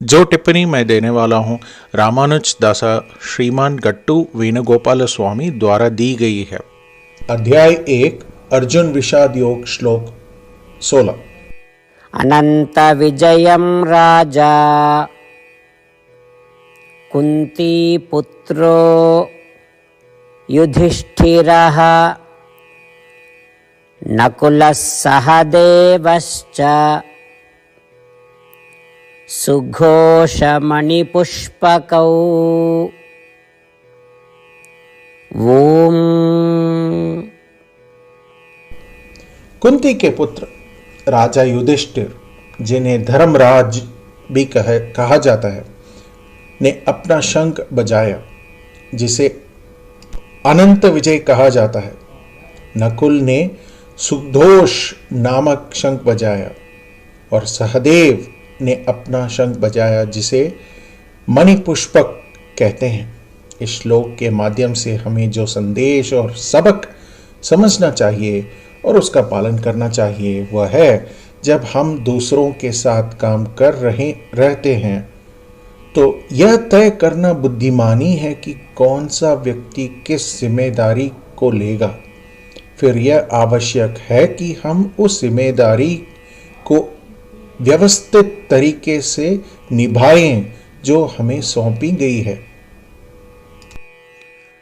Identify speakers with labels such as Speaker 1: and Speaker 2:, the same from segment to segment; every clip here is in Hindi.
Speaker 1: जो टिप्पणी मैं देने वाला हूँ रामानुज दासा श्रीमान गट्टू वेणुगोपाल स्वामी द्वारा दी गई है।
Speaker 2: अध्याय 1 अर्जुन विषाद योग श्लोक 16।
Speaker 3: अनंत विजयम राजा कुंती पुत्रो युधिष्ठिरः नकुलः सहदेवश्च सुघोषमणिपुष्पकौ ओम।
Speaker 2: कुंती के पुत्र राजा युधिष्ठिर, जिन्हें धर्मराज भी कहा जाता है, ने अपना शंख बजाया, जिसे अनंत विजय कहा जाता है। नकुल ने सुघोष नामक शंख बजाया और सहदेव ने अपना शंख बजाया, जिसे मणिपुष्पक कहते हैं। इस श्लोक के माध्यम से हमें जो संदेश और सबक समझना चाहिए और उसका पालन करना चाहिए वह है, जब हम दूसरों के साथ काम कर रहते हैं तो यह तय करना बुद्धिमानी है कि कौन सा व्यक्ति किस जिम्मेदारी को लेगा। फिर यह आवश्यक है कि हम उस जिम्मेदारी को व्यवस्थित तरीके से निभाएं जो हमें सौंपी गई है।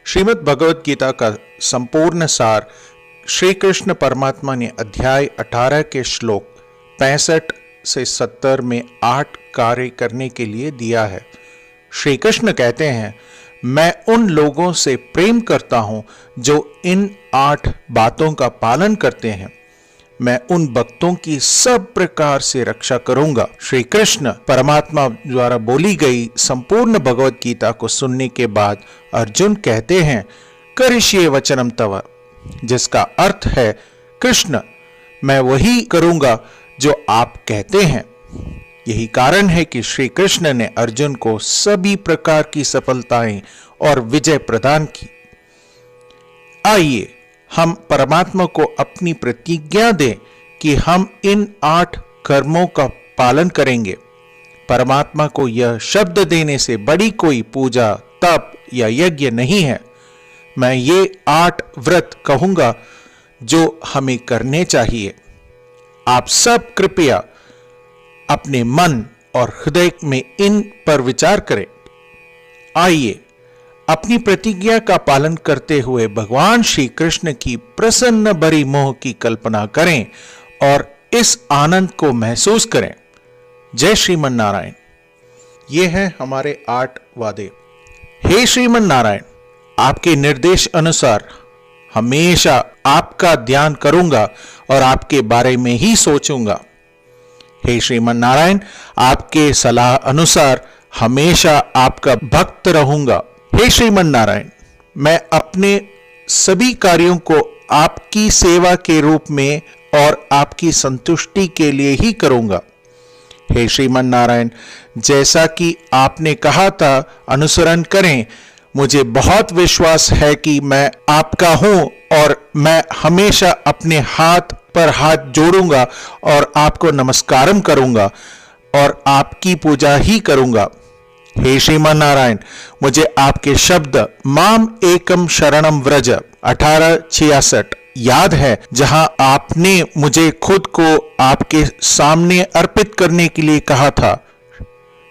Speaker 1: श्रीमद् भगवद गीता का संपूर्ण सार श्री कृष्ण परमात्मा ने अध्याय 18 के श्लोक 65 से 70 में 8 कार्य करने के लिए दिया है। श्री कृष्ण कहते हैं, मैं उन लोगों से प्रेम करता हूं जो इन 8 बातों का पालन करते हैं। मैं उन भक्तों की सब प्रकार से रक्षा करूंगा। श्री कृष्ण परमात्मा द्वारा बोली गई संपूर्ण भगवद गीता को सुनने के बाद अर्जुन कहते हैं, करिष्ये वचनम तव, जिसका अर्थ है, कृष्ण मैं वही करूंगा जो आप कहते हैं। यही कारण है कि श्री कृष्ण ने अर्जुन को सभी प्रकार की सफलताएं और विजय प्रदान की। आइए हम परमात्मा को अपनी प्रतिज्ञा दें कि हम इन 8 कर्मों का पालन करेंगे। परमात्मा को यह शब्द देने से बड़ी कोई पूजा, तप या यज्ञ नहीं है। मैं ये 8 व्रत कहूंगा जो हमें करने चाहिए। आप सब कृपया अपने मन और हृदय में इन पर विचार करें। आइए अपनी प्रतिज्ञा का पालन करते हुए भगवान श्री कृष्ण की प्रसन्न भरी मोह की कल्पना करें और इस आनंद को महसूस करें। जय श्रीमन नारायण। ये हैं हमारे 8 वादे। हे श्रीमन नारायण, आपके निर्देश अनुसार हमेशा आपका ध्यान करूंगा और आपके बारे में ही सोचूंगा। हे श्रीमन नारायण, आपके सलाह अनुसार हमेशा आपका भक्त रहूंगा। हे श्रीमन नारायण, मैं अपने सभी कार्यों को आपकी सेवा के रूप में और आपकी संतुष्टि के लिए ही करूंगा। हे श्रीमन नारायण, जैसा कि आपने कहा था अनुसरण करें। मुझे बहुत विश्वास है कि मैं आपका हूं और मैं हमेशा अपने हाथ पर हाथ जोड़ूंगा और आपको नमस्कारम करूंगा और आपकी पूजा ही करूंगा। हे श्रीमान नारायण, मुझे आपके शब्द माम एकम शरणम व्रज 1866 याद है, जहां आपने मुझे खुद को आपके सामने अर्पित करने के लिए कहा था।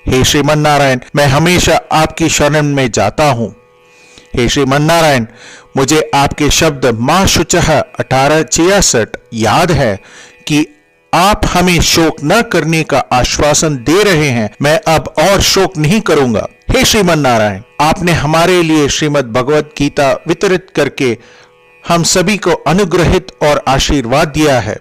Speaker 1: हे श्रीमान नारायण, मैं हमेशा आपकी शरण में जाता हूं। हे श्रीमान नारायण, मुझे आपके शब्द मां शुचः 1866 याद है कि आप हमें शोक न करने का आश्वासन दे रहे हैं। मैं अब और शोक नहीं करूंगा। हे श्रीमन नारायण, आपने हमारे लिए श्रीमद् भगवद गीता वितरित करके हम सभी को अनुग्रहित और आशीर्वाद दिया है।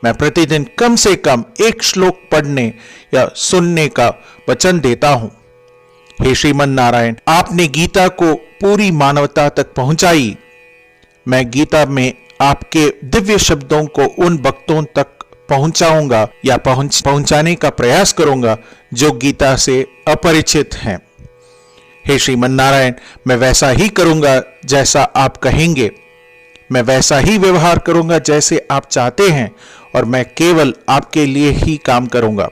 Speaker 1: मैं प्रतिदिन कम से कम 1 श्लोक पढ़ने या सुनने का वचन देता हूं। हे श्रीमन नारायण, आपने गीता को पूरी मानवता तक पहुंचाई। मैं गीता में आपके दिव्य शब्दों को उन भक्तों तक पहुंचाऊंगा या पहुंचाने का प्रयास करूंगा जो गीता से अपरिचित हैं। हे श्रीमन नारायण, मैं वैसा ही करूंगा जैसा आप कहेंगे। मैं वैसा ही व्यवहार करूंगा जैसे आप चाहते हैं और मैं केवल आपके लिए ही काम करूंगा।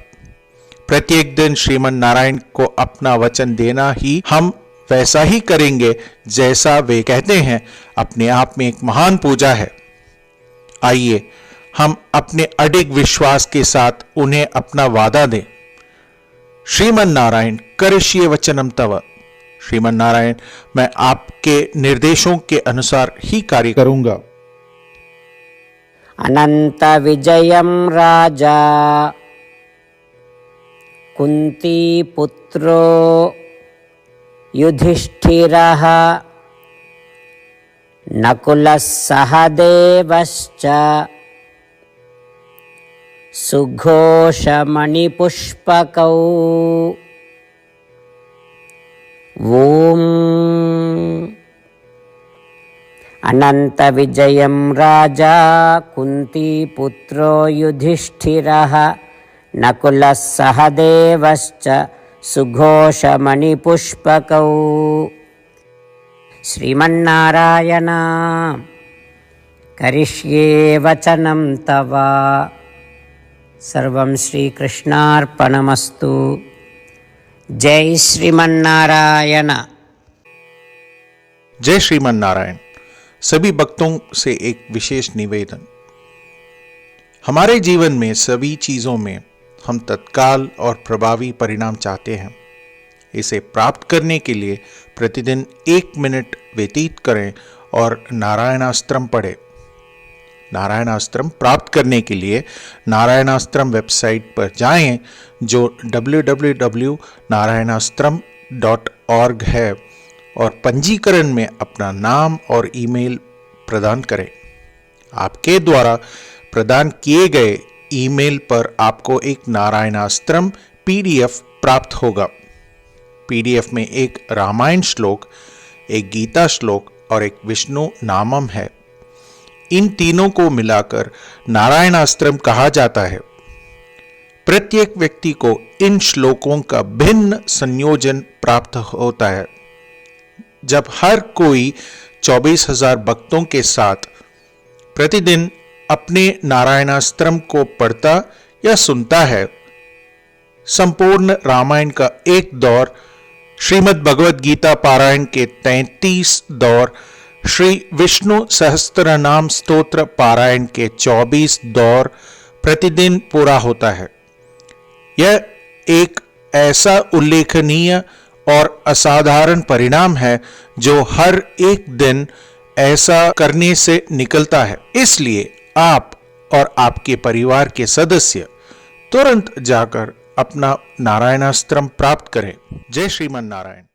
Speaker 1: प्रत्येक दिन श्रीमन नारायण को अपना वचन देना ही हम वैसा ही करेंगे जैसा वे कहते हैं, अपने आप में एक महान पूजा है। आइए हम अपने अडिग विश्वास के साथ उन्हें अपना वादा दें। श्रीमन नारायण करिष्ये वचनम तव। श्रीमन नारायण, मैं आपके निर्देशों के अनुसार ही कार्य करूंगा।
Speaker 3: अनंत विजयम राजा कुंती पुत्रो युधिष्ठिरः नकुलः सहदेवश्च सुघोषमणिपुष्पकौ। ओम अनंत विजयम राजा कुंती पुत्रो युधिष्ठिरः नकुलः सहदेवश्च सुघोषमणिपुष्पकौ। श्रीमन्नारायण करिष्ये वचनं तव। सर्वं श्रीकृष्णार्पणमस्तु। जय श्रीमन्नारायण।
Speaker 1: जय श्रीमन नारायण। सभी भक्तों से एक विशेष निवेदन। हमारे जीवन में सभी चीजों में हम तत्काल और प्रभावी परिणाम चाहते हैं। इसे प्राप्त करने के लिए प्रतिदिन 1 मिनट व्यतीत करें और नारायणास्त्रम पढ़ें। नारायणास्त्रम प्राप्त करने के लिए नारायणास्त्रम वेबसाइट पर जाएं, जो www.narayanaastram.org है, और पंजीकरण में अपना नाम और ईमेल प्रदान करें। आपके द्वारा प्रदान किए गए ईमेल पर आपको एक नारायणास्त्रम पीडीएफ प्राप्त होगा। पीडीएफ में एक रामायण श्लोक, एक गीता श्लोक और एक विष्णु नामम है। इन तीनों को मिलाकर नारायणास्त्रम कहा जाता है। प्रत्येक व्यक्ति को इन श्लोकों का भिन्न संयोजन प्राप्त होता है। जब हर कोई 24,000 भक्तों के साथ प्रतिदिन अपने नारायणास्त्रम को पढ़ता या सुनता है, संपूर्ण रामायण का एक दौर, श्रीमद् भगवद गीता पारायण के 33 दौर, श्री विष्णु सहस्त्रनाम स्तोत्र पारायण के 24 दौर प्रतिदिन पूरा होता है। यह एक ऐसा उल्लेखनीय और असाधारण परिणाम है जो हर एक दिन ऐसा करने से निकलता है। इसलिए आप और आपके परिवार के सदस्य तुरंत जाकर अपना नारायणास्त्रम प्राप्त करें। जय श्रीमन नारायण।